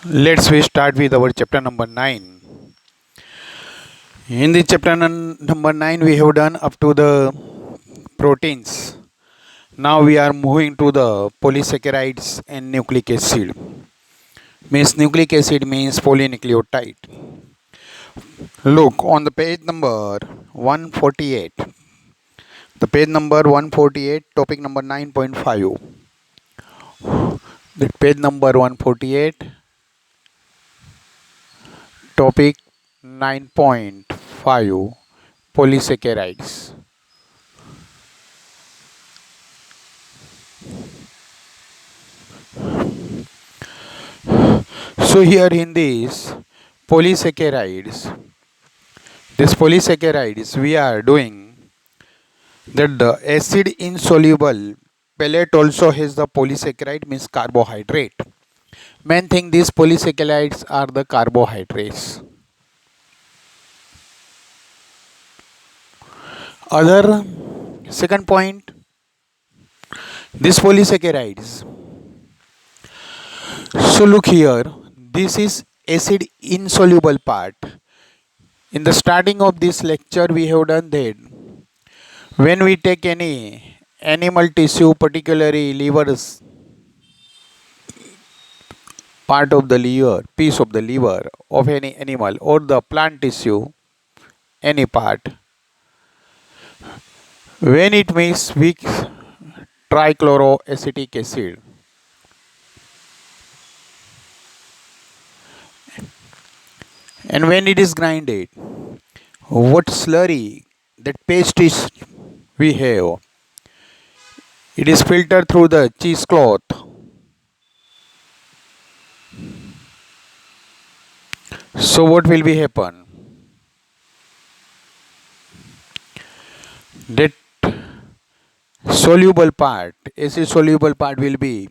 Let's we start with our chapter number 9. In the chapter number 9, we have done up to the proteins. Now we are moving to the polysaccharides and nucleic acid. Means nucleic acid means polynucleotide. Look on the page number 148. The page number 148, topic number 9.5. The page number 148, topic 9.5, polysaccharides. So here in this polysaccharides we are doing that the acid insoluble pellet also has the polysaccharide means carbohydrate. Main thing, these polysaccharides are the carbohydrates. Other second point, these polysaccharides. So look here, this is acid insoluble part. In the starting of this lecture we have done that when we take any animal tissue, particularly livers, part of the liver, piece of the liver of any animal or the plant tissue, any part, when it mixes with trichloroacetic acid, and when it is grinded, what slurry, that paste is we have, it is filtered through the cheesecloth. So what will be happen? That soluble part, acid soluble part will be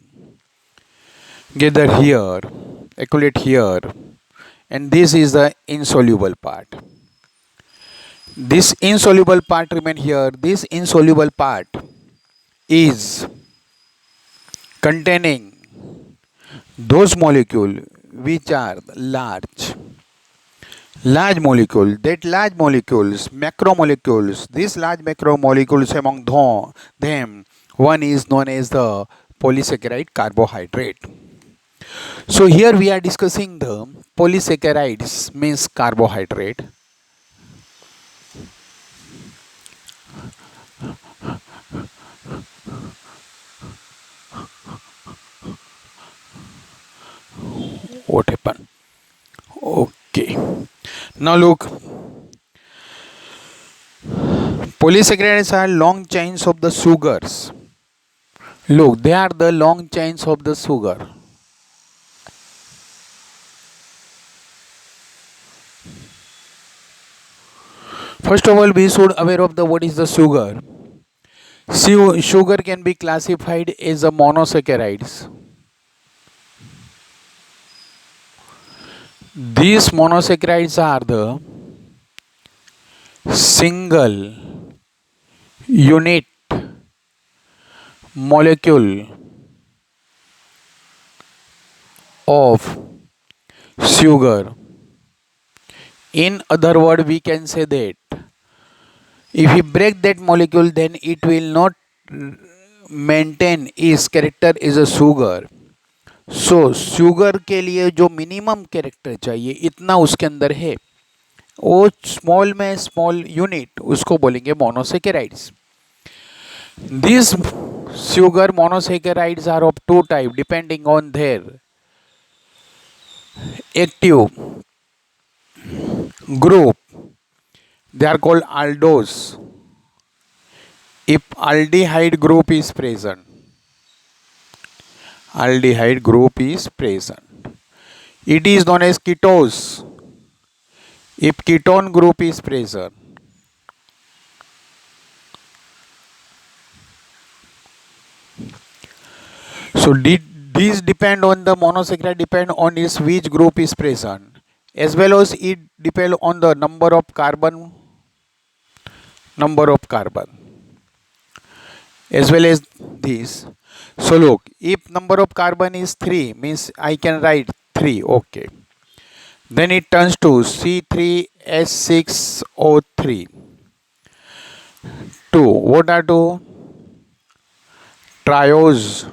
gathered here, accumulate here, and this is the insoluble part. This insoluble part remain here. This insoluble part is containing those molecules which are large molecule. That large molecules, macromolecules, these large macromolecules, among them one is known as the polysaccharide carbohydrate. So here we are discussing the polysaccharides means carbohydrate. What happened? Okay. Now look, polysaccharides are long chains of the sugars. Look, they are the long chains of the sugar. First of all, we should aware of the what is the sugar. Sugar can be classified as a monosaccharides. These monosaccharides are the single unit molecule of sugar. In other words, we can say that if we break that molecule, then it will not maintain its character as a sugar. So sugar के लिए जो minimum character चाहिए इतना उसके अंदर है, वो small में स्मॉल यूनिट उसको बोलेंगे monosaccharides. These sugar monosaccharides are of two types depending on their active group. They are called aldose. If aldehyde group is present, it is known as ketose. If ketone group is present, so these depend on the monosaccharide, depend on its which group is present, as well as it depend on the number of carbon, as well as this. So look, if number of carbon is 3, means I can write 3. Okay. Then it turns to C3H6O3. 2. What are two? Triose.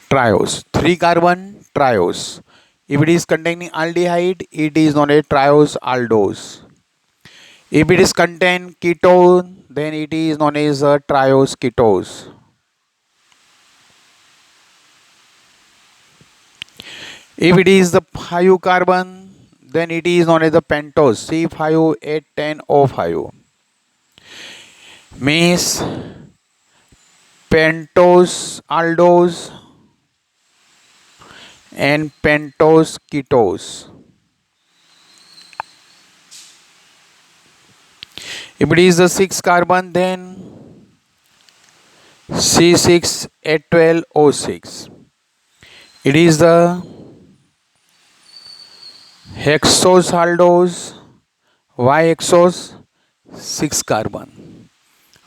Triose. 3 carbon triose. If it is containing aldehyde, it is known as triose aldose. If it is contain ketone, then it is known as a triose ketose. If it is the 5 carbon, then it is known as the pentose, C5H10O5. Means pentose aldose and pentose ketose. If it is the 6 carbon, then C6H12O6. It is the hexose aldose, Y-hexose, 6 carbon.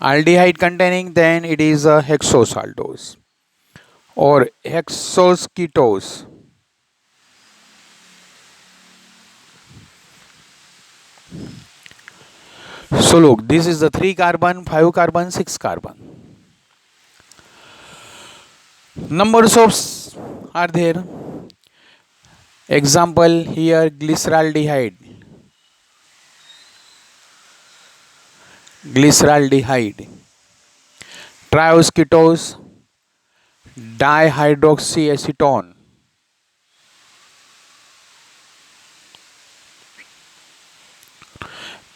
Aldehyde containing, then it is a hexose aldose or hexose ketose. So look, this is the 3 carbon, 5 carbon, 6 carbon. Numbers of are there. Example here, glyceraldehyde. Glyceraldehyde. Triose ketose, dihydroxyacetone.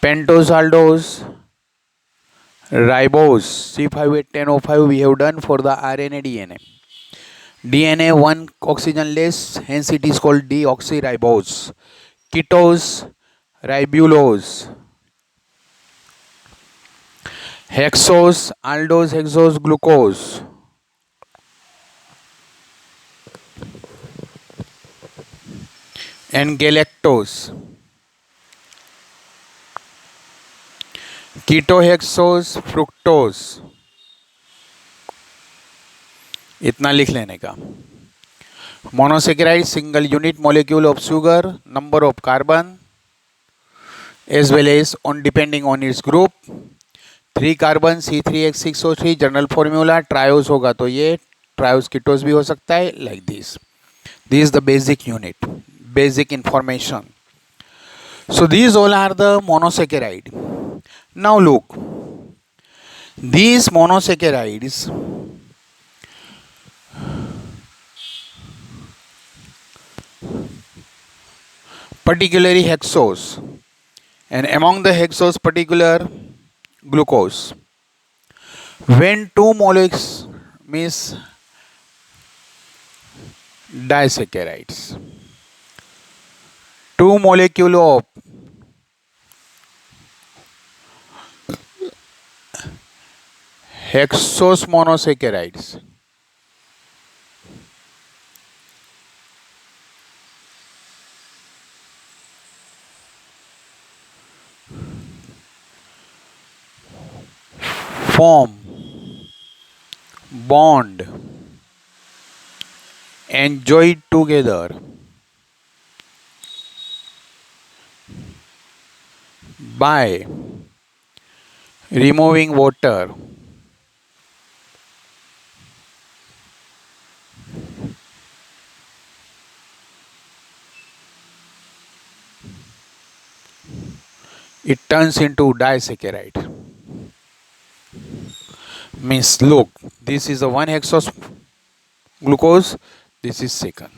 Pentose aldose, ribose, C5H10O5 we have done for the RNA DNA. DNA 1 oxygen less, hence it is called deoxyribose. Ketose, ribulose. Hexose, aldose, hexose, glucose. And galactose. Ketohexose fructose. इतना लिख लेने का. Monosaccharide single unit molecule of sugar, number of carbon as well as on depending on its group. 3 carbon C3H6O3 general formula. Triose होगा तो ये triose ketose भी हो सकता है. Like this is the basic unit, basic information. So these all are the monosaccharide. Now look, these monosaccharides particularly hexose, and among the hexose particular glucose. When two molecules means disaccharides, two molecule of hexose monosaccharides form bond and join together by removing water. It turns into disaccharide. Means look, this is the one hexose glucose, this is second.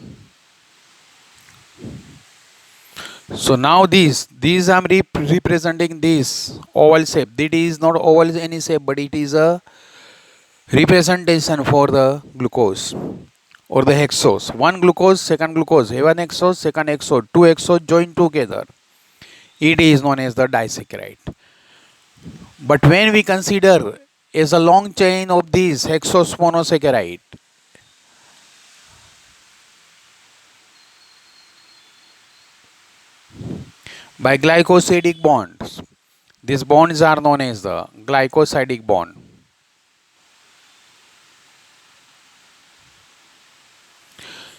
So now these I am representing this oval shape. That is not oval any shape, but it is a representation for the glucose or the hexose. One glucose, second glucose, one hexose, second hexose, two hexose joined together. It is known as the disaccharide. But when we consider as a long chain of these hexose monosaccharide, by glycosidic bonds, these bonds are known as the glycosidic bond.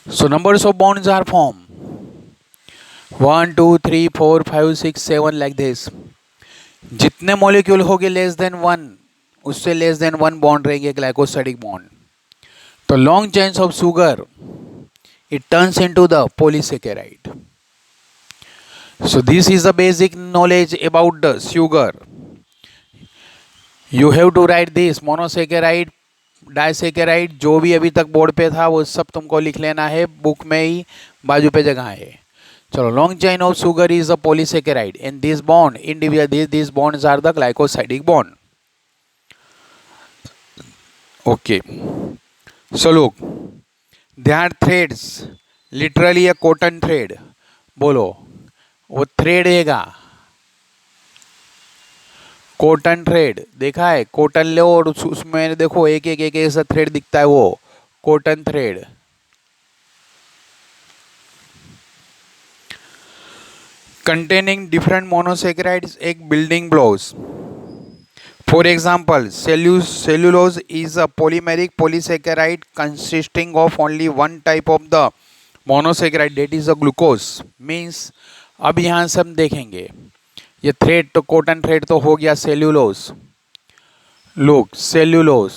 So numbers of bonds are formed 1 2 3 4 5 6 7 like this. जितने molecule होंगे less than one, उससे less than one bond रहेंगे glycosidic bond. तो long chains of sugar it turns into the polysaccharide. So this is the basic knowledge about the sugar. You have to write this monosaccharide, disaccharide, जो भी अभी तक board पे था वो सब तुमको लिख लेना है, बुक में ही बाजू पे जगह है. चलो, long chain of sugar is a polysaccharide and this bond individual this bonds are the glycosidic bond. Okay, so look, they are threads, literally a cotton thread. बोलो, वो थ्रेड हैगा, कॉटन थ्रेड देखा है? कॉटन लो और उसमें देखो एक एक एक ऐसा थ्रेड दिखता है, वो cotton thread. Containing different monosaccharides, एक building blocks. For example, cellulose is a polymeric polysaccharide consisting of only one type of the monosaccharide, that is a glucose. Means अब यहाँ से हम देखेंगे, ये थ्रेड तो कॉटन थ्रेड तो हो गया cellulose. Look, cellulose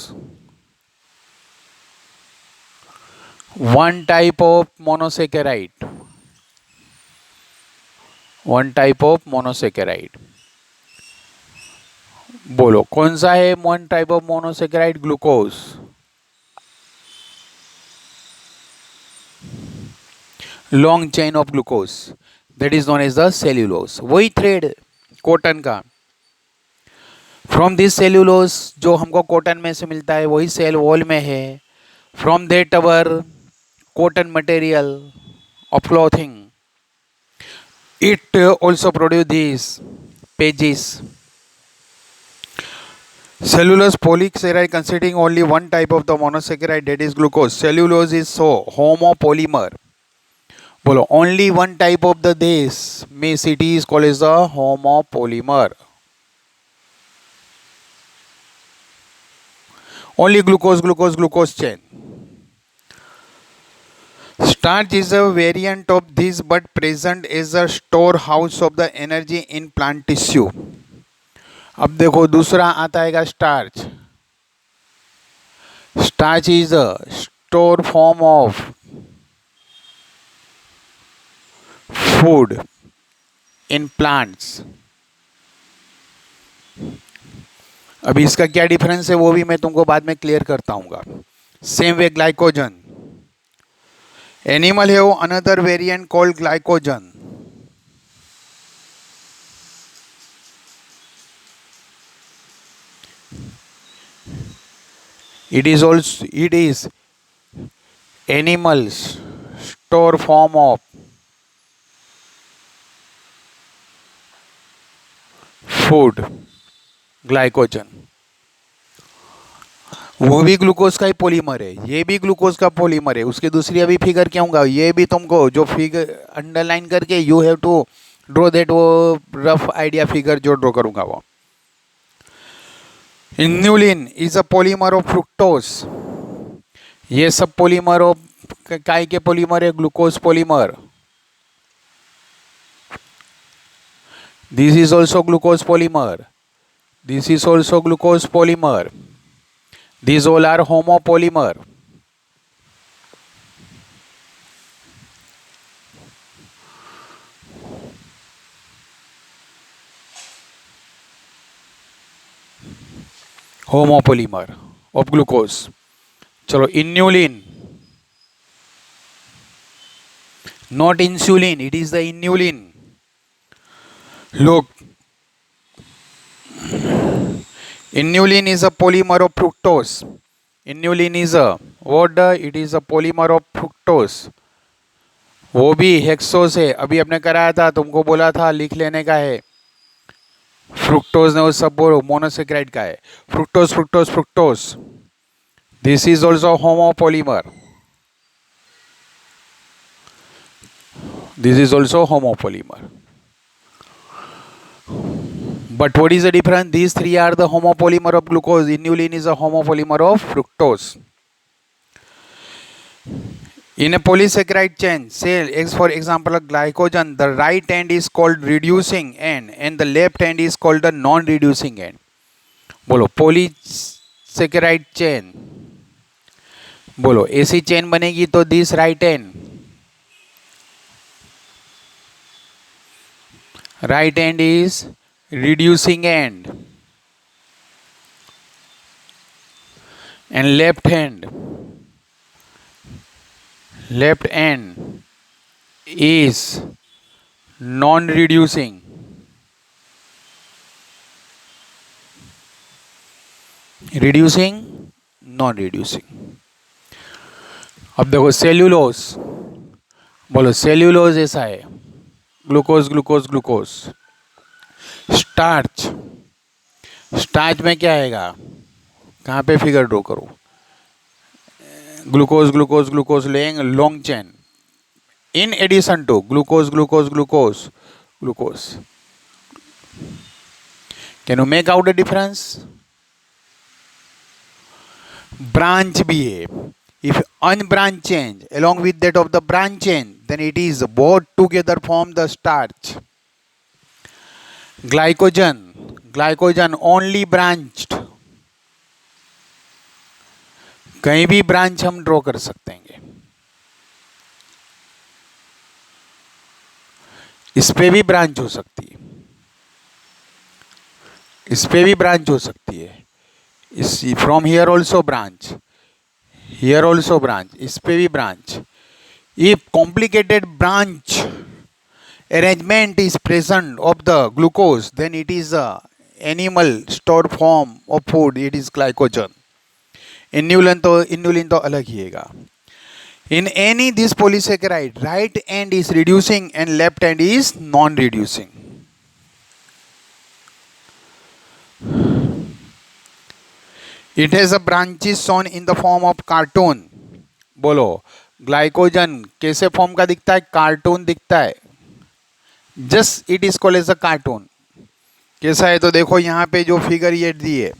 one type of monosaccharide, one type of monosaccharide. बोलो कौन सा है one type of monosaccharide? Glucose. Long chain of glucose, that is known as the cellulose. वही थ्रेड कॉटन का. फ्रॉम दिस सेल्यूलोज, जो हमको cotton में से मिलता है वही सेल वॉल में है. From that our cotton material of clothing, it also produce these pages. Cellulose polysaccharide consisting only one type of the monosaccharide, that is glucose. Cellulose is so homopolymer. बोलो, only one type of the this means it is called as the homopolymer. Only glucose chain. Starch is a variant of this but present as a storehouse of the energy in plant tissue. अब देखो दूसरा आता है starch. Starch is a store form of food in plants. अभी इसका क्या difference है वो भी मैं तुमको बाद में क्लियर करता हूँ. Same way glycogen. Animal have another variant called glycogen. It is animals store form of food, glycogen. वो भी ग्लूकोज का ही पॉलीमर है, ये भी ग्लूकोज का पॉलीमर है. उसकी दूसरी अभी फिगर क्या होगा, ये भी तुमको जो फिगर अंडरलाइन करके you have to draw that, वो रफ आइडिया फिगर जो ड्रॉ करूंगा वो. Inulin is a polymer of fructose. ये सब पॉलीमर ऑफ काय के पॉलीमर है? Glucose polymer. This is also glucose polymer. This is also glucose polymer. These all are homopolymer. Homopolymer of glucose. चलो, inulin, not insulin, it is the inulin. Look, inulin is a polymer of fructose. Inulin is a what? It is a polymer of fructose. वो भी hexose है. अभी आपने कराया था, तुमको बोला था लिख लेने का है. फ्रुक्टोज ने वो सब बोलो मोनोसेक्राइड का है. Fructose. This is also homopolymer. This is also homopolymer. But what is the difference? These three are the homopolymer of glucose. Inulin is a homopolymer of fructose. In a polysaccharide chain, say for example a glycogen, the right end is called reducing end and the left end is called the non-reducing end. बोलो polysaccharide chain, बोलो ऐसी chain बनेगी तो this right end is reducing end and left end is non-reducing. Reducing, non-reducing. अब देखो cellulose, बोलो cellulose ऐसा है, glucose glucose glucose. Starch, starch में क्या आएगा, कहाँ पे फिगर ड्रॉ करो, ग्लूकोज ग्लूकोज ग्लूकोज लेंगे long chain. In addition to glucose, glucose, glucose, glucose. Can you make out the difference? Branch भी है. If unbranched chain along with that of the branch chain, then it is both together form the starch. Glycogen only branched. कहीं भी branch हम draw कर सकते हैं. इस पे भी ब्रांच हो सकती है, इस पे भी ब्रांच हो सकती है. इस from here also branch, here also branch, इस पे भी branch. If complicated branch arrangement is present of the glucose, then it is a animal stored form of food, it is glycogen. Inulin तो अलग ही है. In any this polysaccharide, right end is reducing and left end is non-reducing. It has a branches shown in the form of cartoon. बोलो glycogen कैसे form का दिखता है, cartoon दिखता है. Just it is called as a cartoon. कैसा है तो देखो यहाँ पे जो फिगर ये दी है,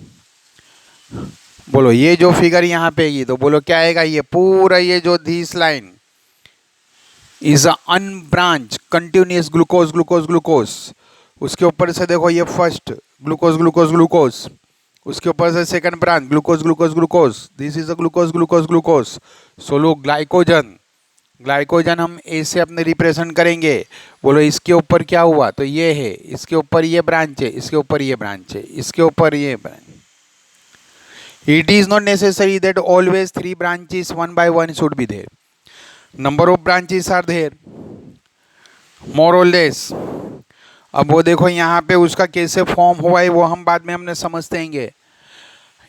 बोलो ये जो फिगर यहाँ पे ये, तो बोलो क्या आएगा, ये पूरा ये जो this line is a unbranch continuous glucose glucose glucose. उसके ऊपर से देखो ये फर्स्ट ग्लूकोज ग्लूकोज ग्लूकोज, उसके ऊपर से second branch glucose glucose glucose, this is a glucose glucose glucose. So low glycogen, glycogen हम ऐसे अपने रिप्रेजेंट करेंगे. बोलो इसके ऊपर क्या हुआ तो ये है, इसके ऊपर ये ब्रांच है, इसके ऊपर ये ब्रांच है, इसके ऊपर ये branch. It is not necessary that always 3 branches one by one should be there. Number of branches are there, more or less. अब वो देखो यहाँ पे उसका कैसे फॉर्म हुआ है वो हम बाद में हमने समझते हैं.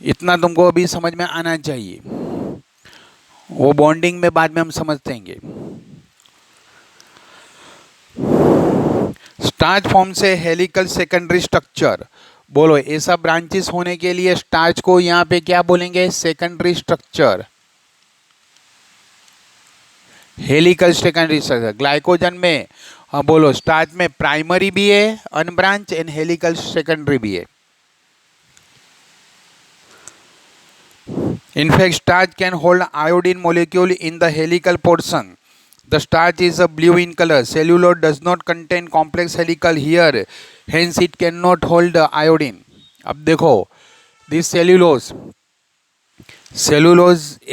इतना तुमको अभी समझ में आना चाहिए, वो बॉन्डिंग में बाद में हम समझते हैं. स्टार्च फॉर्म से हेलिकल सेकेंडरी स्ट्रक्चर. बोलो ऐसा ब्रांचेस होने के लिए स्टार्च को यहाँ पे क्या बोलेंगे, secondary structure, helical secondary structure. Glycogen में बोलो स्टार्च में प्राइमरी भी है अनब्रांच एंड हेलिकल सेकेंडरी भी है. In fact, starch can hold iodine molecule in the helical portion. The starch is a blue in color. Cellulose does not contain complex helical here, hence it cannot hold the iodine. अब देखो this cellulose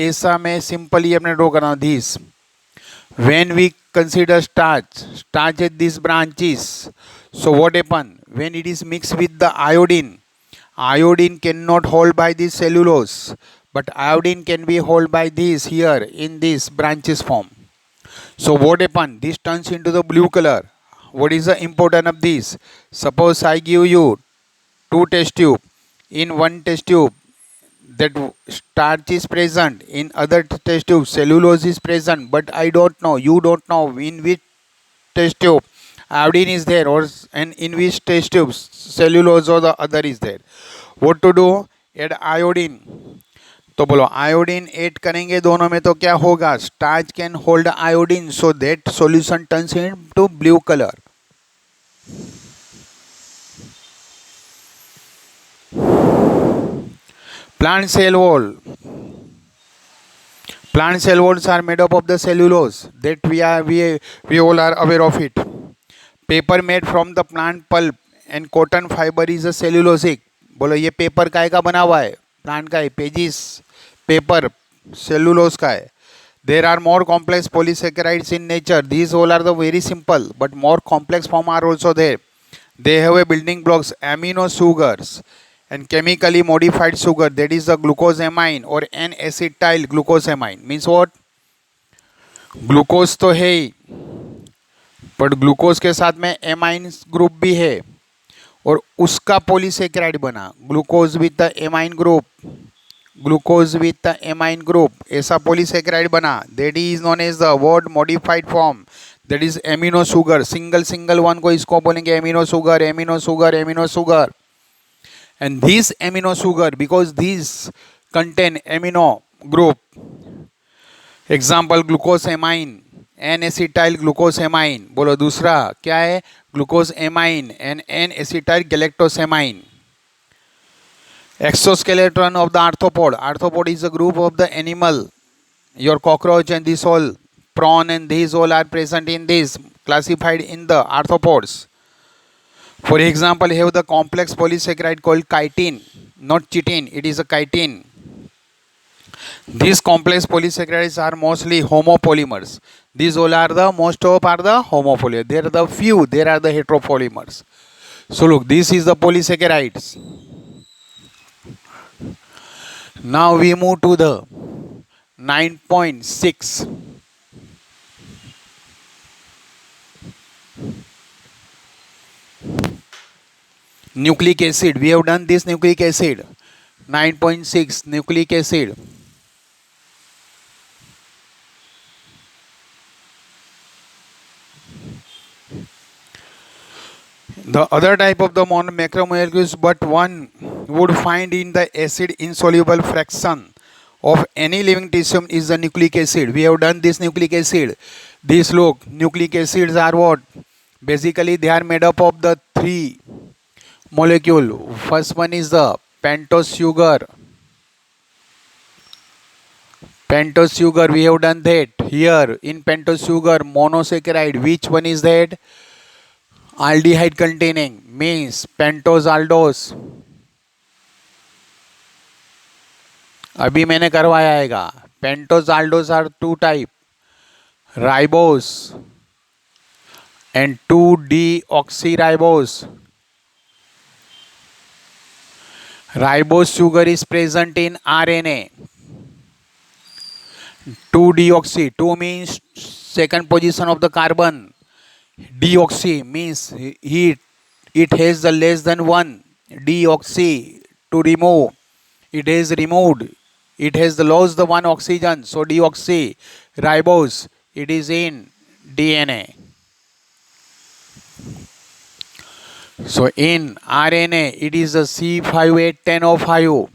ऐसा मैं simply अपने draw करना this. When we consider starch has these branches. So what happen when it is mixed with the iodine? Iodine cannot hold by this cellulose, but iodine can be held by this here in this branches form. So what happen? This turns into the blue color. What is the importance of this? Suppose I give you 2 test tube. In one test tube that starch is present, in other test tube cellulose is present, but I don't know, you don't know in which test tube iodine is there or and in which test tube cellulose or the other is there. What to do? Add iodine. तो बोलो iodine add करेंगे दोनों में तो क्या होगा, starch can hold iodine, so that solution turns into blue colour. Plant cell wall, Plant cell walls are made up of the cellulose that we all are aware of it. Paper made from the plant pulp and cotton fiber is a cellulosic. बोलो ये paper काय का बना हुआ है? Plant का है. Pages paper cellulose का है. There are more complex polysaccharides in nature. These all are the very simple, but more complex form are also there. They have a building blocks amino sugars and chemically modified sugar, that is the glucosamine or N-acetyl glucosamine. Means what? Glucose तो है ही, but glucose के साथ में amine group भी है और उसका polysaccharide बना glucose with the amine group. Glucose with the amine group ऐसा पॉलीसेकेराइड बना. That is known as the word modified form, that is amino sugar. Single one को इसको बोलेंगे amino sugar, amino sugar, amino sugar. And this amino sugar, because these contain amino group, example glucosamine, N-acetyl glucosamine. बोलो दूसरा क्या है? Glucosamine and N-acetyl galactosamine. Exoskeleton of the arthropod. Arthropod is a group of the animal. Your cockroach and this all, prawn and these all are present in this, classified in the arthropods. For example, have the complex polysaccharide called chitin, not chitin, it is a chitin. These complex polysaccharides are mostly homopolymers. These all are the, most of are the homopolymers. There are the few, there are the heteropolymers. So look, this is the polysaccharides. Now we move to the 9.6. Nucleic acid. We have done this nucleic acid. 9.6 nucleic acid. The other type of the macromolecules, but one would find in the acid insoluble fraction of any living tissue is the nucleic acid. We have done this nucleic acid. These look, nucleic acids are what? Basically they are made up of the three molecule. First one is the pentose sugar. Pentose sugar, we have done that. Here in pentose sugar monosaccharide, which one is that? Aldehyde containing, means pentose aldose. अभी मैंने करवाया आएगा. Pentose aldose are two type, ribose and 2-deoxyribose. Ribose sugar is present in RNA. 2-deoxy, 2 means second position of the carbon. Deoxy means it has the less than 1. Deoxy, to remove. It has removed. It has lost the 1 oxygen. So deoxy, ribose, it is in DNA. So in RNA, it is the C5810O5.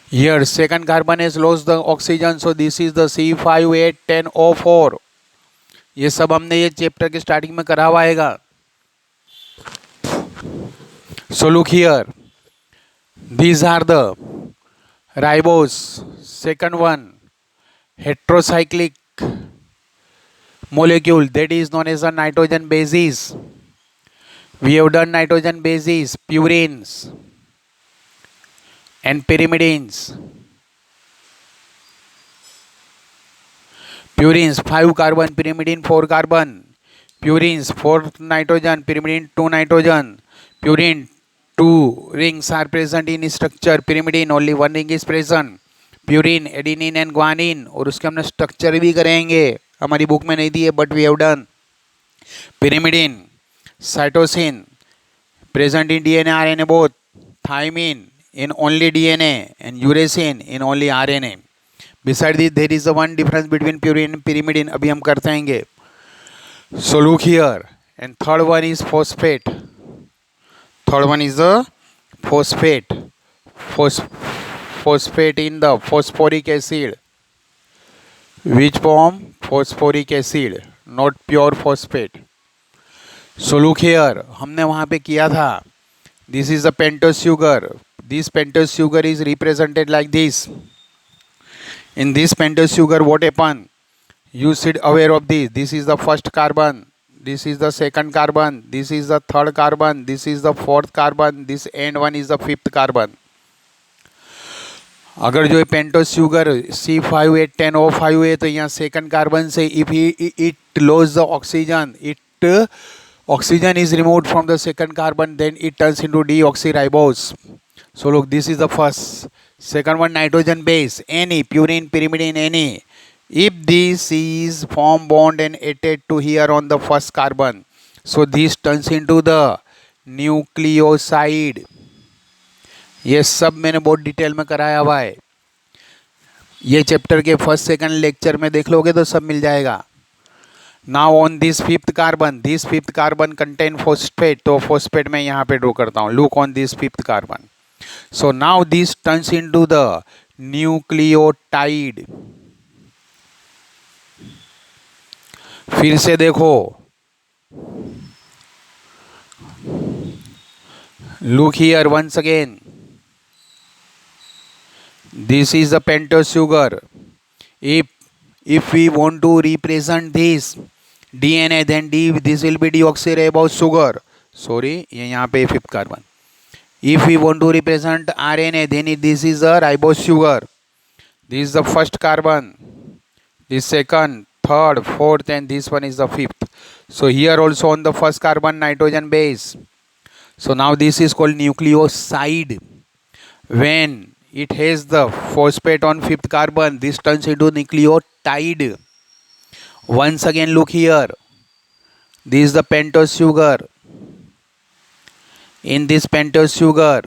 Here second carbon has lost the oxygen, so this is the C5810O4. ये सब हमने ये chapter के starting में करा हुआ आएगा. So look here, these are the ribose, second one, heterocyclic molecule, that is known as the nitrogen bases. We have done nitrogen bases, purines and pyrimidines. Purines 5 carbon, pyrimidine 4 carbon. Purines 4 nitrogen, pyrimidine 2 nitrogen. Purine 2 rings are present in structure. Pyrimidine only 1 ring is present. Purine, adenine and guanine, और उसके हमने structure भी करेंगे, हमारी book में नहीं दी है, but we have done. Pyrimidine, cytosine present in DNA RNA both. Thymine in only DNA and uracil in only RNA. Besides this, there is a one difference between purine and pyrimidine. अभी हम करते हैं. So look here, and third one is phosphate. Third one is the phosphate. Phosphate in the phosphoric acid. Which form? Phosphoric acid, not pure phosphate. So look here, हमने वहाँ पे किया था. This is the pentose sugar. This pentose sugar is represented like this. In this pentose sugar, what happen? You should aware of this. This is the first carbon. This is the second carbon. This is the third carbon. This is the fourth carbon. This end one is the fifth carbon. अगर जो pentose sugar C5H10O5 है तो यहाँ second carbon से if it loss the oxygen, it oxygen is removed from the second carbon, then it turns into deoxyribose. So look, this is the first. Second one, nitrogen base, any purine, pyrimidine, any. If this is form bond and attached to here on the first carbon, so this turns into the nucleoside. ये सब मैंने बहुत detail में कराया हुआ है, ये chapter के फर्स्ट सेकंड लेक्चर में देख लोगे तो सब मिल जाएगा. Now on this fifth carbon contain phosphate, तो फॉस्फेट मैं यहाँ पे ड्रॉ करता हूँ. Look on this fifth carbon. So now this turns into the nucleotide. फिर से देखो, look here once again. This is the pentose sugar. If we want to represent this DNA, then this will be deoxyribose sugar. Sorry, यहाँ पे fifth carbon. If we want to represent RNA, then this is the ribose sugar. This is the first carbon. This second, third, fourth, and this one is the fifth. So here also on the first carbon, nitrogen base. So now this is called nucleoside. When it has the phosphate on fifth carbon, this turns into nucleotide. Once again, look here. This is the pentose sugar. In this pentose sugar,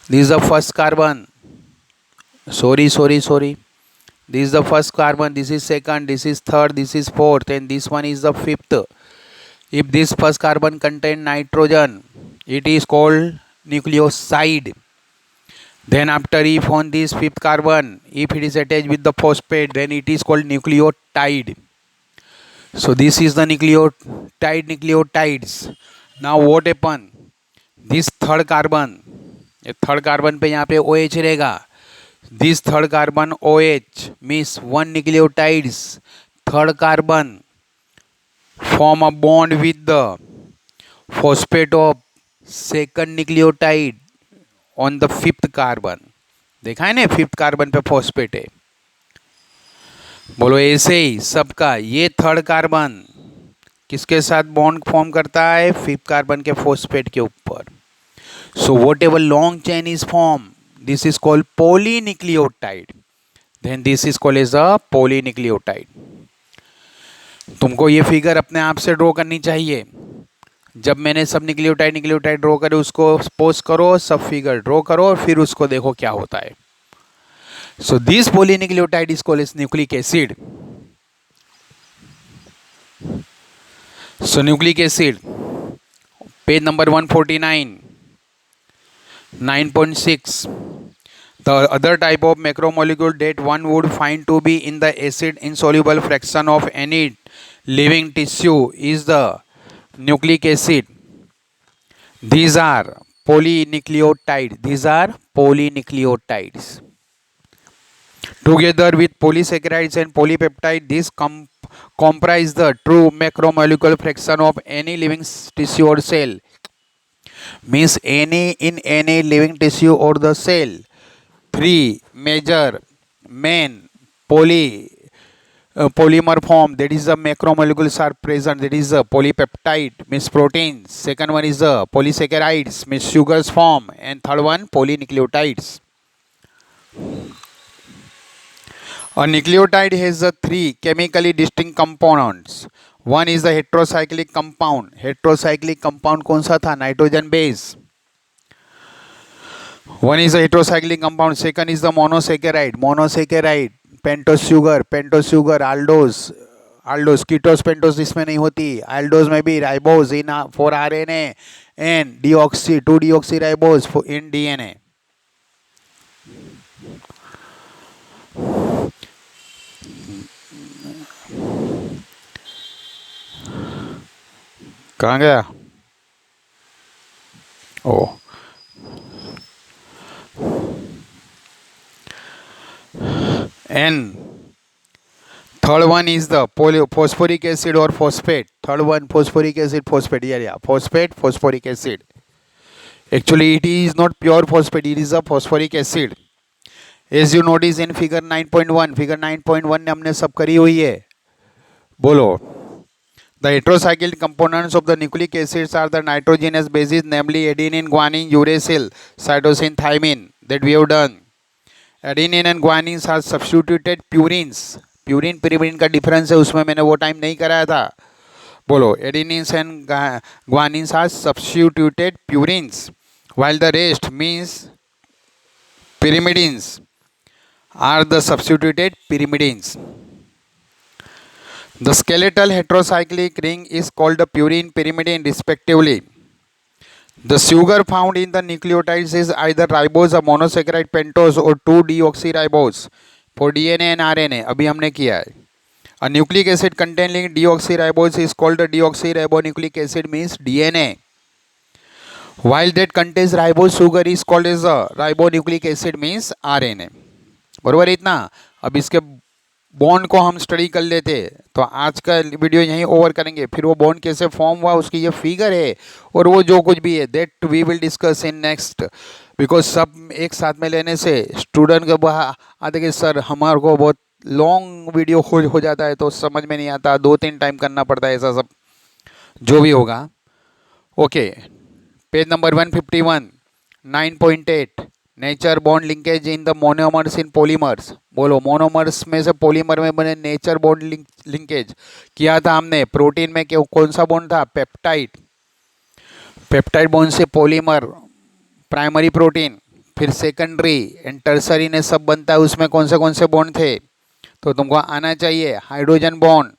this is the first carbon. Sorry. This is the first carbon, this is second, this is third, this is fourth, and this one is the fifth. If this first carbon contains nitrogen, it is called nucleoside. Then after, if on this fifth carbon, if it is attached with the phosphate, then it is called nucleotide. So this is the nucleotides. Now what happen? This third carbon, third carbon पे यहाँ पे OH रहेगा. This third carbon OH means one nucleotides. Third carbon form a bond with the phosphate of second nucleotide on the fifth carbon. देखा है ना, fifth carbon पे phosphate है. बोलो ऐसे ही सबका. ये थर्ड कार्बन किसके साथ बॉन्ड फॉर्म करता है? फिफ्थ कार्बन के फॉस्फेट के ऊपर. So whatever long chain is form, this is called polynucleotide. Then this is called as a polynucleotide. तुमको ये फिगर अपने आप से ड्रॉ करनी चाहिए. जब मैंने सब न्यूक्लियोटाइड ड्रॉ करे, उसको पोज करो, सब फिगर ड्रॉ करो, और फिर उसको देखो क्या होता है. So this polynucleotide is called as nucleic acid. So nucleic acid, page number 149, 9.6. The other type of macromolecule that one would find to be in the acid insoluble fraction of any living tissue is the nucleic acid. These are polynucleotides. Together with polysaccharides and polypeptides, these comprise the true macromolecular fraction of any living tissue or cell. Means in any living tissue or the cell, three major main polymer form, that is the macromolecules are present. That is the polypeptide means proteins. Second one is the polysaccharides means sugars form, and third one polynucleotides. A nucleotide has the three chemically distinct components. One is the heterocyclic compound. Heterocyclic compound कौन सा था? Nitrogen base. One is the heterocyclic compound. Second is the monosaccharide. Pentose sugar, aldose, ketose pentose इसमें नहीं होती. aldose में भी ribose in for RNA and 2-deoxyribose in DNA. कहाँ गया? ओ And third one is the phosphoric acid or phosphate. Third one, phosphoric acid, phosphate. Yeah, phosphate, phosphoric acid. Actually, it is not pure phosphate, it is a phosphoric acid. As you notice in figure 9.1, figure 9.1 ने हमने सब करी हुई है. बोलो. The heterocyclic components of the nucleic acids are the nitrogenous bases, namely adenine, guanine, uracil, cytosine, thymine, that we have done. Adenine and guanines are substituted purines. Purine pyrimidine का difference है, उसमें मैंने वो टाइम नहीं कराया था. बोलो. Adenines and guanines are substituted purines, while the rest means pyrimidines are the substituted pyrimidines. The skeletal heterocyclic ring is called the purine pyrimidine respectively. The sugar found in the nucleotides is either ribose or monosaccharide pentose or 2-deoxyribose for DNA and RNA. अभी हमने किया है. A nucleic acid containing deoxyribose is called the deoxyribonucleic acid, means DNA. While that contains ribose sugar is called as a ribonucleic acid, means RNA. बरोबर है इतना. अब इसके bond को हम स्टडी कर लेते, तो आज का वीडियो यहीं ओवर करेंगे. फिर वो बॉन्ड कैसे फॉर्म हुआ उसकी ये फिगर है और वो जो कुछ भी है that we will discuss in next. Because सब एक साथ में लेने से स्टूडेंट को आते कि सर हमारे को बहुत लॉन्ग वीडियो हो जाता है, तो समझ में नहीं आता, 2-3 टाइम करना पड़ता है, ऐसा सब जो भी होगा. Okay, page number 151, 9.8, nature bond linkage in the monomers in polymers. बोलो, मोनोमर्स में से पॉलीमर में बने नेचर बॉन्ड लिंकेज किया था हमने. प्रोटीन में कौन सा बॉन्ड था? पेप्टाइड. पेप्टाइड बॉन्ड से पॉलीमर, प्राइमरी प्रोटीन, फिर सेकेंडरी एंड टर्सरी ने सब बनता है. उसमें कौन से बॉन्ड थे? तो तुमको आना चाहिए हाइड्रोजन बॉन्ड.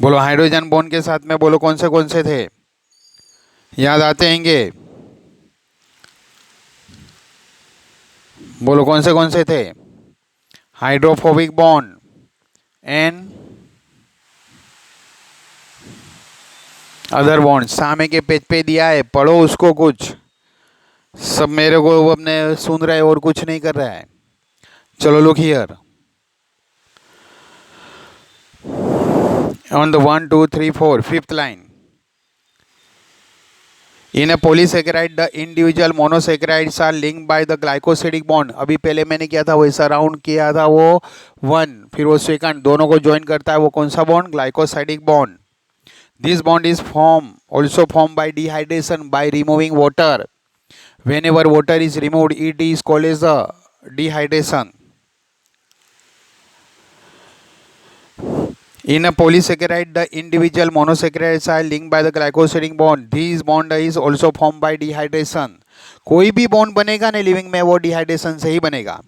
बोलो, हाइड्रोजन बॉन्ड के साथ में बोलो कौन से थे, याद आते हैंगे? बोलो कौन से थे? Hydrophobic bond and other bond. सामने के पेज पे दिया है, पढ़ो उसको. कुछ सब मेरे को अपने सुन रहा है और कुछ नहीं कर रहा है. चलो, look here on the 1, 2, 3, 4 5th line. In a polysaccharide, the individual monosaccharides are linked by the glycosidic bond. अभी पहले मैंने किया था वैसा राउंड किया था, वो 1 फिर वो सेकंड, दोनों को ज्वाइन करता है. वो कौन सा bond? Glycosidic bond. This bond is also formed by dehydration by removing water. Whenever water is removed, it is called as the dehydration. In a polysaccharide, the individual monosaccharides are linked by the glycosidic bond. This bond is also formed by dehydration. कोई भी bond बनेगा ना living में, वो dehydration से ही बनेगा.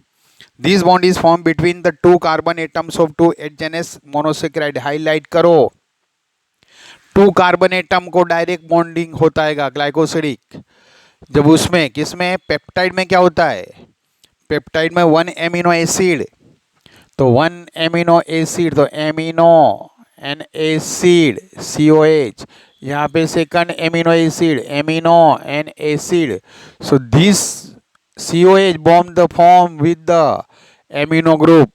This bond is formed between the 2 carbon atoms of 2 adgenous monosaccharide. Highlight करो, 2 carbon atom को डायरेक्ट बॉन्डिंग होता है ग्लाइकोसिडिक. जब उसमें किसमें? पेप्टाइड में क्या होता है? पेप्टाइड में 1 एमिनो एसिड. तो 1 एमिनो एसिड, तो एमिनो एन एसिड COH. यहाँ पे second amino acid, amino N acid. So this COH bond the form with the amino group.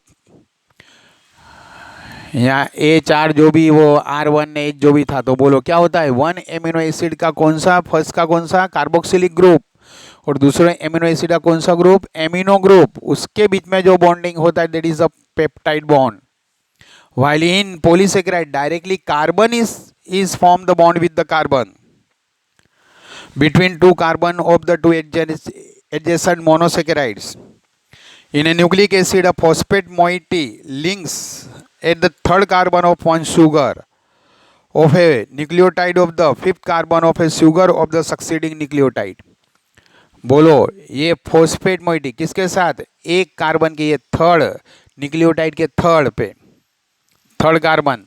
यहाँ HR जो भी वो R1H जो भी था, तो बोलो क्या होता है? 1 एमिनो एसिड का कौन सा? फर्स्ट का कौन सा? Carboxylic group. और दूसरे एमिनो एसिड का कौन सा ग्रुप? Amino group. उसके बीच में जो बॉन्डिंग होता है that is a peptide bond. While in polysaccharide, directly carbon is formed the bond with the carbon between 2 carbon of the 2 adjacent monosaccharides. In a nucleic acid, a phosphate moiety links at the third carbon of one sugar of a nucleotide of the fifth carbon of a sugar of the succeeding nucleotide. बोलो, ये phosphate moiety किसके साथ? एक carbon के, ये third nucleotide के third पे, third carbon.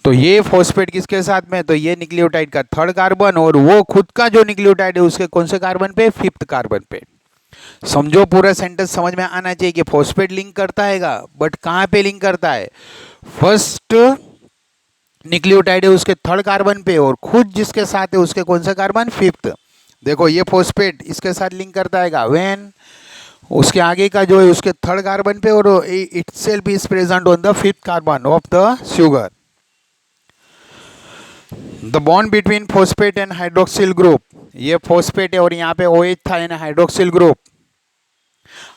तो ये फॉस्फेट किसके साथ में? तो ये न्यूक्लियोटाइड का थर्ड कार्बन, और वो खुद का जो न्यूक्लियोटाइड है उसके कौन से कार्बन पे? फिफ्थ कार्बन पे. समझो, पूरा सेंटेंस समझ में आना चाहिए कि फॉस्फेट लिंक करता है, बट कहाँ पे लिंक करता है? फर्स्ट न्यूक्लियोटाइड है उसके थर्ड कार्बन पे, और खुद जिसके साथ है उसके कौन सा कार्बन? फिफ्थ. देखो, ये फॉस्फेट इसके साथ लिंक करता है व्हेन उसके आगे का जो है उसके थर्ड कार्बन पे और itself is present on the fifth carbon of the sugar. The bond between phosphate and hydroxyl group, ये फॉस्फेट है और यहाँ पे OH था यानी हाइड्रोक्सिल ग्रुप।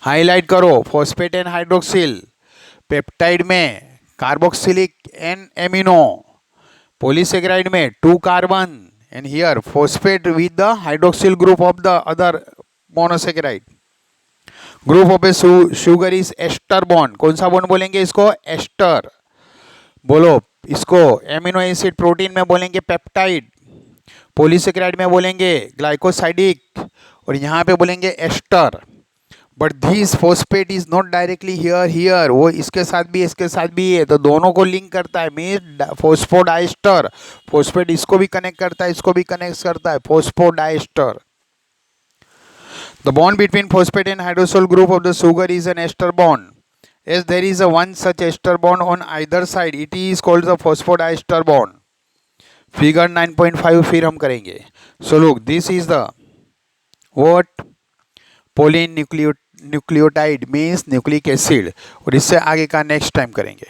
हाईलाइट करो फॉस्फेट एंड हाइड्रोक्सिल। पेप्टाइड में कार्बोक्सिलिक एंड एमिनो, पॉलीसेकेराइड में 2 carbon and here phosphate with the hydroxyl group of the other monosaccharide. Group of a sugar is ester bond, कौन सा bond बोलेंगे इसको? Ester. बोलो इसको amino acid protein में बोलेंगे पेप्टाइड, पॉलीसेकेराइड में बोलेंगे ग्लाइकोसाइडिक और यहाँ पे बोलेंगे ester. But this phosphate is not directly here, वो इसके साथ भी इसके साथ भी है, तो दोनों को लिंक करता है, मीन फॉस्फोडाइस्टर। फॉस्फेट इसको भी कनेक्ट करता है, इसको भी कनेक्ट करता है, phosphodiester. The bond between phosphate and hydroxyl group of the sugar is an ester bond. As there is a one such ester bond on either side, it is called the phosphodiester bond. Figure 9.5 फिर हम करेंगे। So look, this is the what? Polynucleotide means nucleic acid, और इससे आगे का next time करेंगे।